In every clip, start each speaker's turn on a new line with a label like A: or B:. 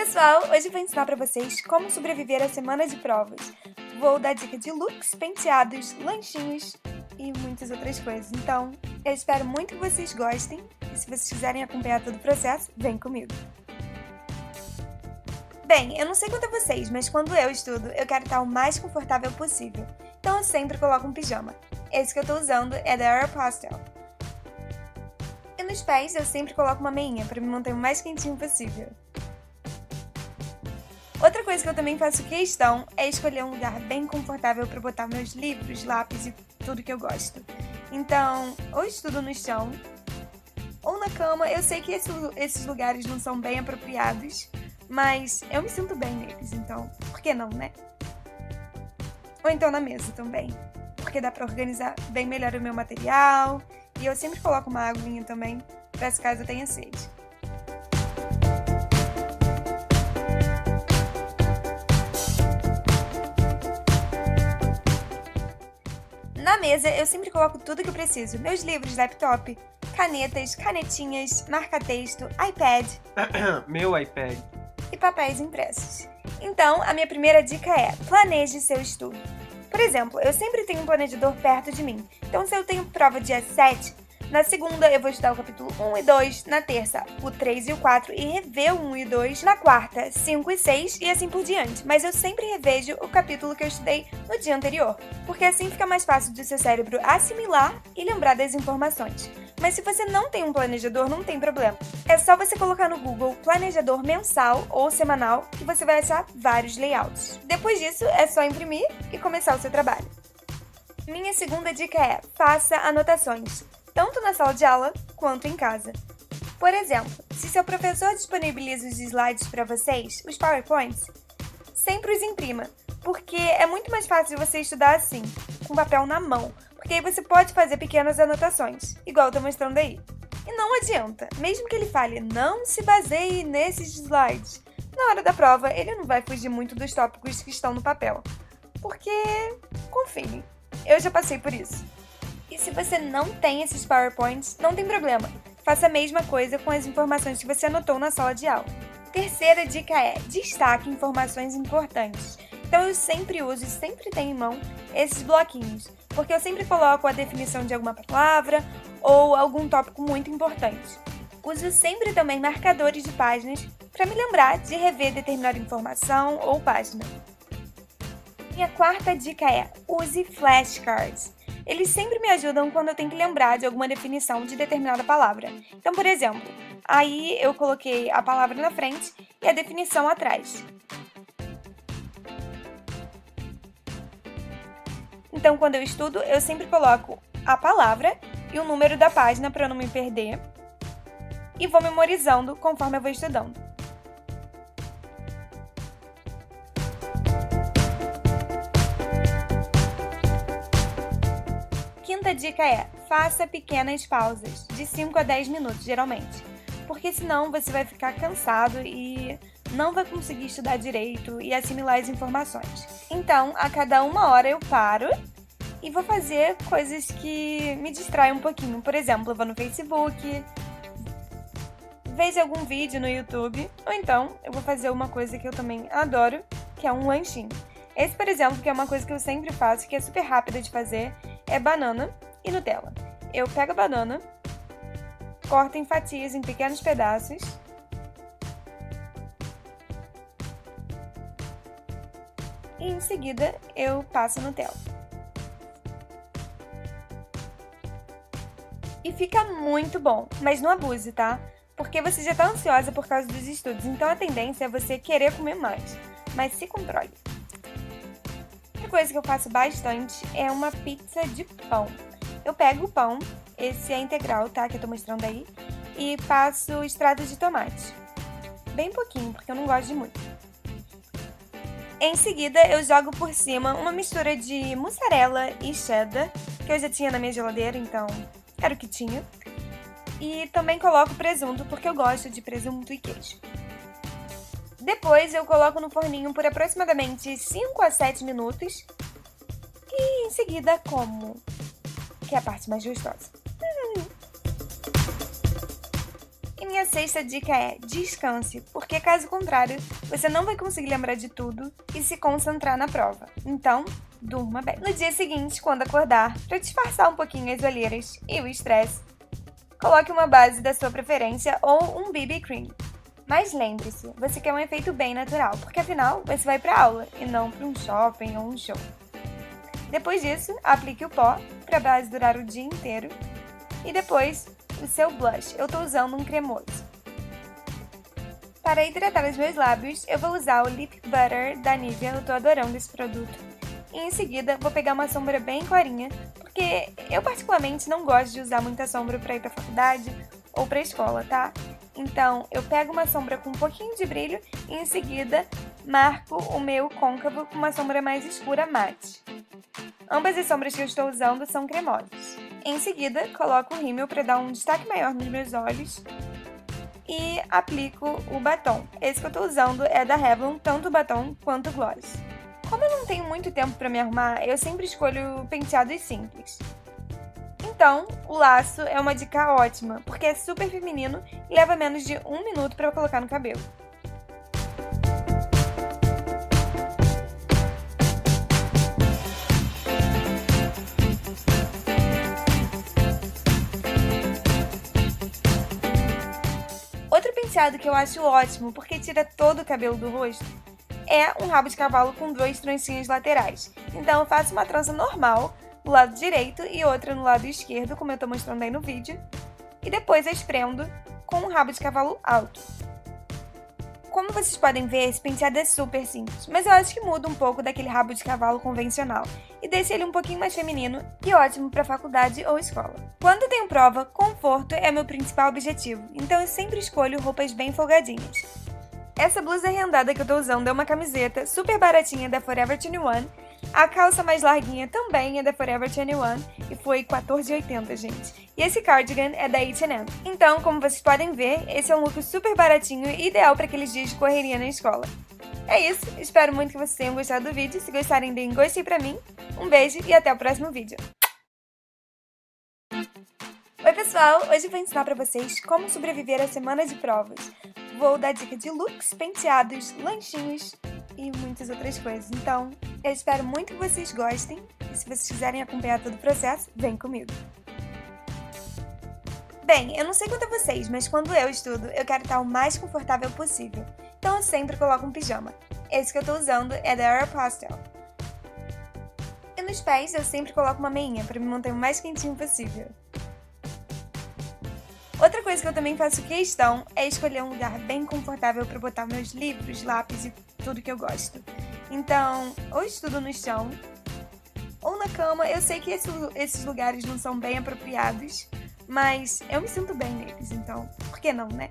A: Pessoal, hoje eu vou ensinar pra vocês como sobreviver à semana de provas. Vou dar dica de looks, penteados, lanchinhos e muitas outras coisas. Então, eu espero muito que vocês gostem e se vocês quiserem acompanhar todo o processo, vem comigo. Bem, eu não sei quanto a vocês, mas quando eu estudo, eu quero estar o mais confortável possível. Então eu sempre coloco um pijama. Esse que eu tô usando é da Aeropostale. E nos pés eu sempre coloco uma meinha para me manter o mais quentinho possível. Outra coisa que eu também faço questão é escolher um lugar bem confortável para botar meus livros, lápis e tudo que eu gosto. Então, ou estudo no chão, ou na cama. Eu sei que esses lugares não são bem apropriados, mas eu me sinto bem neles, então por que não, né? Ou então na mesa também, porque dá para organizar bem melhor o meu material, e eu sempre coloco uma aguinha também, para caso eu tenha sede. Na mesa, eu sempre coloco tudo que eu preciso. Meus livros, laptop, canetas, canetinhas, marca-texto, iPad.
B: Meu iPad.
A: E papéis impressos. Então, a minha primeira dica é: planeje seu estudo. Por exemplo, eu sempre tenho um planejador perto de mim. Então, se eu tenho prova dia 7, na segunda eu vou estudar o capítulo 1 e 2, na terça o 3 e o 4 e rever o 1 e 2, na quarta 5 e 6 e assim por diante. Mas eu sempre revejo o capítulo que eu estudei no dia anterior, porque assim fica mais fácil do seu cérebro assimilar e lembrar das informações. Mas se você não tem um planejador, não tem problema. É só você colocar no Google planejador mensal ou semanal que você vai achar vários layouts. Depois disso, é só imprimir e começar o seu trabalho. Minha segunda dica é: faça anotações, tanto na sala de aula quanto em casa. Por exemplo, se seu professor disponibiliza os slides para vocês, os PowerPoints, sempre os imprima, porque é muito mais fácil você estudar assim, com papel na mão, porque aí você pode fazer pequenas anotações, igual eu tô mostrando aí. E não adianta, mesmo que ele fale, não se baseie nesses slides, na hora da prova ele não vai fugir muito dos tópicos que estão no papel, porque, confie, eu já passei por isso. E se você não tem esses PowerPoints, não tem problema, faça a mesma coisa com as informações que você anotou na sala de aula. Terceira dica é: destaque informações importantes. Então eu sempre uso e sempre tenho em mão esses bloquinhos, porque eu sempre coloco a definição de alguma palavra ou algum tópico muito importante. Uso sempre também marcadores de páginas para me lembrar de rever determinada informação ou página. Minha quarta dica é: use flashcards. Eles sempre me ajudam quando eu tenho que lembrar de alguma definição de determinada palavra. Então, por exemplo, aí eu coloquei a palavra na frente e a definição atrás. Então, quando eu estudo, eu sempre coloco a palavra e o número da página para eu não me perder e vou memorizando conforme eu vou estudando. Quinta dica é: faça pequenas pausas, de 5 a 10 minutos, geralmente, porque senão você vai ficar cansado e não vai conseguir estudar direito e assimilar as informações. Então, a cada 1 hora eu paro e vou fazer coisas que me distraem um pouquinho. Por exemplo, eu vou no Facebook, vejo algum vídeo no YouTube, ou então eu vou fazer uma coisa que eu também adoro, que é um lanchinho. Esse, por exemplo, que é uma coisa que eu sempre faço, que é super rápida de fazer, é banana e Nutella. Eu pego a banana, corto em fatias, em pequenos pedaços, e em seguida eu passo a Nutella. E fica muito bom, mas não abuse, tá? Porque você já tá ansiosa por causa dos estudos, então a tendência é você querer comer mais, mas se controle. Outra coisa que eu faço bastante é uma pizza de pão. Eu pego o pão, esse é integral, tá? Que eu tô mostrando aí, e passo extrato de tomate. Bem pouquinho, porque eu não gosto de muito. Em seguida, eu jogo por cima uma mistura de mussarela e cheddar, que eu já tinha na minha geladeira, então era o que tinha. E também coloco presunto, porque eu gosto de presunto e queijo. Depois eu coloco no forninho por aproximadamente 5 a 7 minutos e em seguida como, que é a parte mais gostosa. Minha sexta dica é descanse, porque caso contrário, você não vai conseguir lembrar de tudo e se concentrar na prova. Então, durma bem. No dia seguinte, quando acordar, para disfarçar um pouquinho as olheiras e o estresse, coloque uma base da sua preferência ou um BB Cream. Mas lembre-se, você quer um efeito bem natural, porque afinal você vai para aula e não para um shopping ou um show. Depois disso, aplique o pó para a base durar o dia inteiro e depois o seu blush. Eu estou usando um cremoso. Para hidratar os meus lábios, eu vou usar o Lip Butter da Nivea, eu estou adorando esse produto. E em seguida, vou pegar uma sombra bem clarinha, porque eu particularmente não gosto de usar muita sombra para ir para a faculdade ou para a escola, tá? Então, eu pego uma sombra com um pouquinho de brilho e em seguida marco o meu côncavo com uma sombra mais escura mate. Ambas as sombras que eu estou usando são cremosas. Em seguida, coloco o rímel para dar um destaque maior nos meus olhos e aplico o batom. Esse que eu estou usando é da Revlon, tanto o batom quanto o gloss. Como eu não tenho muito tempo para me arrumar, eu sempre escolho penteados simples. Então, o laço é uma dica ótima, porque é super feminino e leva menos de 1 minuto para colocar no cabelo. Outro penteado que eu acho ótimo, porque tira todo o cabelo do rosto, é um rabo de cavalo com 2 trancinhas laterais. Então eu faço uma trança normal no lado direito e outra no lado esquerdo, como eu estou mostrando aí no vídeo, e depois as prendo com um rabo de cavalo alto. Como vocês podem ver, esse penteado é super simples, mas eu acho que muda um pouco daquele rabo de cavalo convencional e deixa ele um pouquinho mais feminino e ótimo para faculdade ou escola. Quando tenho prova, conforto é meu principal objetivo, então eu sempre escolho roupas bem folgadinhas. Essa blusa rendada que eu tô usando é uma camiseta super baratinha da Forever 21. A calça mais larguinha também é da Forever 21 e foi R$14,80, gente. E esse cardigan é da H&M. Então, como vocês podem ver, esse é um look super baratinho e ideal para aqueles dias de correria na escola. É isso, espero muito que vocês tenham gostado do vídeo. Se gostarem, deem gostei pra mim. Um beijo e até o próximo vídeo. Oi pessoal, hoje eu vou ensinar pra vocês como sobreviver à semana de provas. Vou dar dica de looks, penteados, lanchinhos e muitas outras coisas. Então, eu espero muito que vocês gostem e se vocês quiserem acompanhar todo o processo, vem comigo. Bem, eu não sei quanto a vocês, mas quando eu estudo, eu quero estar o mais confortável possível. Então eu sempre coloco um pijama. Esse que eu tô usando é da Aeropostale. E nos pés eu sempre coloco uma meinha para me manter o mais quentinho possível. Outra coisa que eu também faço questão é escolher um lugar bem confortável para botar meus livros, lápis e tudo que eu gosto. Então, ou estudo no chão, ou na cama. Eu sei que esses lugares não são bem apropriados, mas eu me sinto bem neles, então por que não, né?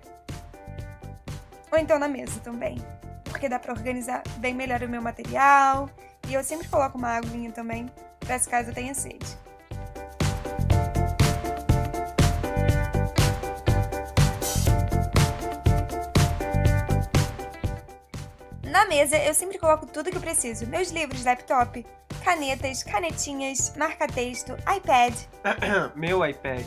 A: Ou então na mesa também, porque dá para organizar bem melhor o meu material, e eu sempre coloco uma aguinha também, para caso eu tenha sede. Na mesa, eu sempre coloco tudo que eu preciso. Meus livros, laptop, canetas, canetinhas, marca-texto, iPad.
B: Meu iPad.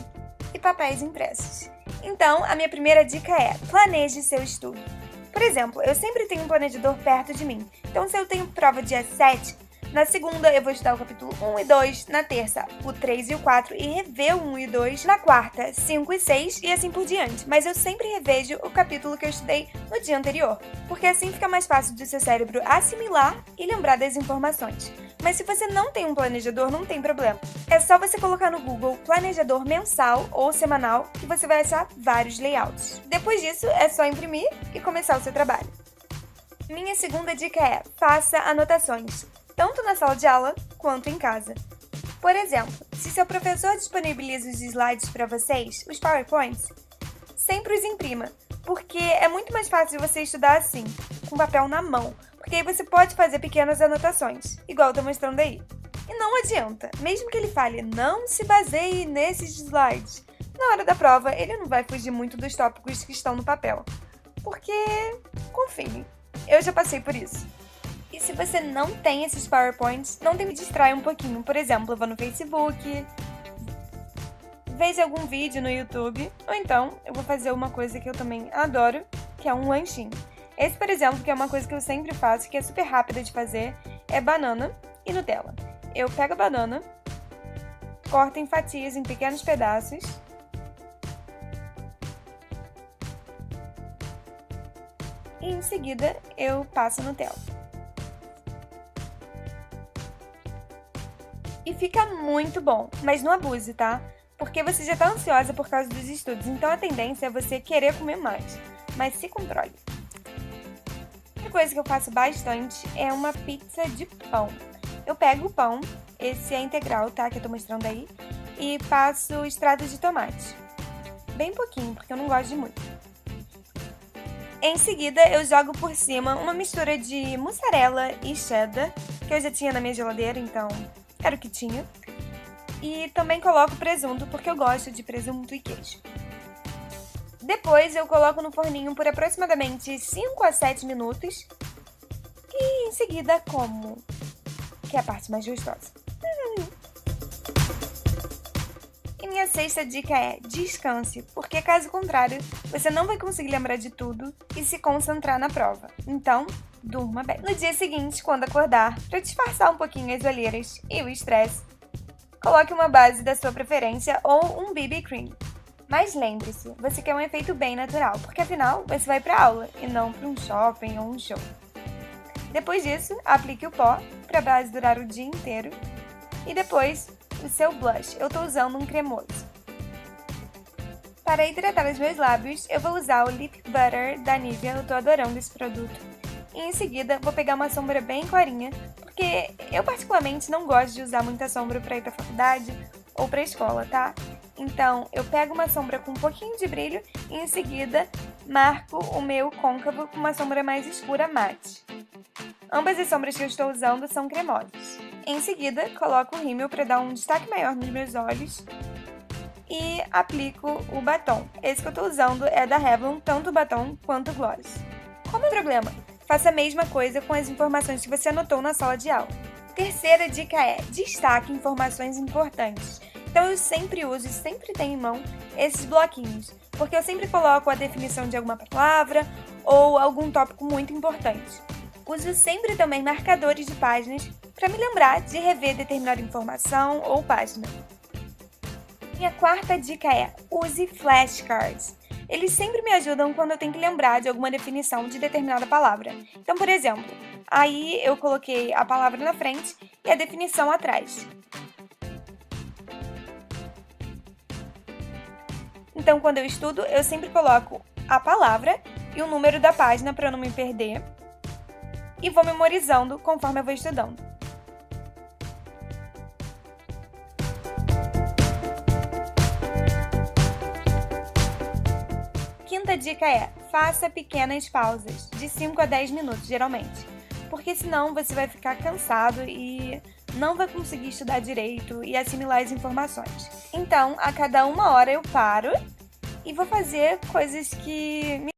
A: E papéis impressos. Então, a minha primeira dica é: planeje seu estudo. Por exemplo, eu sempre tenho um planejador perto de mim. Então, se eu tenho prova dia 7, na segunda eu vou estudar o capítulo 1 e 2, na terça o 3 e o 4 e rever o 1 e 2, na quarta 5 e 6 e assim por diante. Mas eu sempre revejo o capítulo que eu estudei no dia anterior, porque assim fica mais fácil do seu cérebro assimilar e lembrar das informações. Mas se você não tem um planejador, não tem problema. É só você colocar no Google planejador mensal ou semanal que você vai achar vários layouts. Depois disso, é só imprimir e começar o seu trabalho. Minha segunda dica é: faça anotações, tanto na sala de aula quanto em casa. Por exemplo, se seu professor disponibiliza os slides para vocês, os PowerPoints, sempre os imprima, porque é muito mais fácil você estudar assim, com papel na mão, porque aí você pode fazer pequenas anotações, igual eu tô mostrando aí. E não adianta, mesmo que ele fale, não se baseie nesses slides, na hora da prova ele não vai fugir muito dos tópicos que estão no papel, porque, confie, eu já passei por isso. E se você não tem esses PowerPoints, não tem que distrair um pouquinho. Por exemplo, eu vou no Facebook, veja algum vídeo no YouTube, ou então eu vou fazer uma coisa que eu também adoro, que é um lanchinho. Esse, por exemplo, que é uma coisa que eu sempre faço, que é super rápida de fazer, é banana e Nutella. Eu pego a banana, corto em fatias em pequenos pedaços, e em seguida eu passo Nutella. E fica muito bom, mas não abuse, tá? Porque você já tá ansiosa por causa dos estudos, então a tendência é você querer comer mais, mas se controle. Outra coisa que eu faço bastante é uma pizza de pão. Eu pego o pão, esse é integral, tá? Que eu tô mostrando aí, e passo extrato de tomate. Bem pouquinho, porque eu não gosto de muito. Em seguida, eu jogo por cima uma mistura de mussarela e cheddar, que eu já tinha na minha geladeira, então era o que tinha. E também coloco presunto, porque eu gosto de presunto e queijo. Depois eu coloco no forninho por aproximadamente 5 a 7 minutos. E em seguida como, que é a parte mais gostosa. E minha sexta dica é: descanse, porque caso contrário, você não vai conseguir lembrar de tudo e se concentrar na prova. Então, durma bem. No dia seguinte, quando acordar, para disfarçar um pouquinho as olheiras e o estresse, coloque uma base da sua preferência ou um BB Cream. Mas lembre-se, você quer um efeito bem natural, porque afinal você vai para aula e não para um shopping ou um show. Depois disso, aplique o pó para a base durar o dia inteiro e depois o seu blush. Eu tô usando um cremoso. Para hidratar os meus lábios, eu vou usar o Lip Butter da Nivea, eu tô adorando esse produto. E em seguida, vou pegar uma sombra bem clarinha, porque eu particularmente não gosto de usar muita sombra para ir pra faculdade ou pra escola, tá? Então, eu pego uma sombra com um pouquinho de brilho e em seguida marco o meu côncavo com uma sombra mais escura mate. Ambas as sombras que eu estou usando são cremosas. Em seguida, coloco o rímel para dar um destaque maior nos meus olhos e aplico o batom. Esse que eu estou usando é da Revlon, tanto o batom quanto o gloss. Qual é o problema? Faça a mesma coisa com as informações que você anotou na sala de aula. Terceira dica é: destaque informações importantes. Então eu sempre uso e sempre tenho em mão esses bloquinhos, porque eu sempre coloco a definição de alguma palavra ou algum tópico muito importante. Uso sempre também marcadores de páginas para me lembrar de rever determinada informação ou página. Minha quarta dica é: use flashcards. Eles sempre me ajudam quando eu tenho que lembrar de alguma definição de determinada palavra. Então, por exemplo, aí eu coloquei a palavra na frente e a definição atrás. Então, quando eu estudo, eu sempre coloco a palavra e o número da página para eu não me perder. E vou memorizando conforme eu vou estudando. Quinta dica é: faça pequenas pausas, de 5 a 10 minutos, geralmente. Porque senão você vai ficar cansado e não vai conseguir estudar direito e assimilar as informações. Então, a cada 1 hora eu paro e vou fazer coisas que me